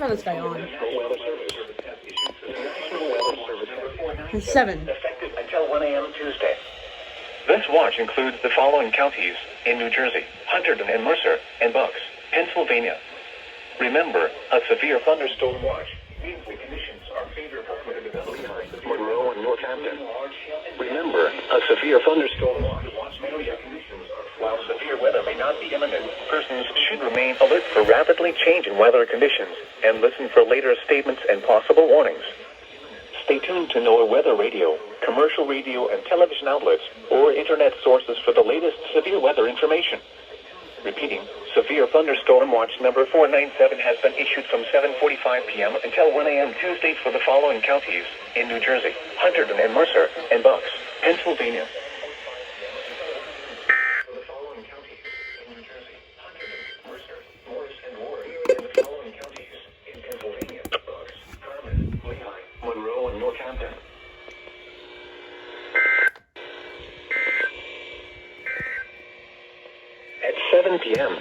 have this guy on. National Weather Service. National Weather Service. It's 7. Effective until 1 a.m. Tuesday. This watch includes the following counties in New Jersey: Hunterdon and Mercer and Bucks, Pennsylvania. Remember, a severe thunderstorm watch means the conditions are favorable for the development of Monroe and Northampton. Remember, a severe thunderstorm watch area conditions are while severe weather may not be imminent, persons should remain alert for rapidly changing weather conditions and listen for later statements and possible warnings. Stay tuned to NOAA Weather Radio, commercial radio and television outlets, or internet sources for the latest severe weather information. Repeating, severe thunderstorm watch number 497 has been issued from 7:45 p.m. until 1 a.m. Tuesday for the following counties in New Jersey: Hunterdon and Mercer and Bucks, Pennsylvania. For the following counties in New Jersey: Hunterdon, Mercer, Morris, and Warren, and the following counties in Pennsylvania: Bucks, Harmon, Lehigh, Monroe, and Northampton. At 7 p.m.,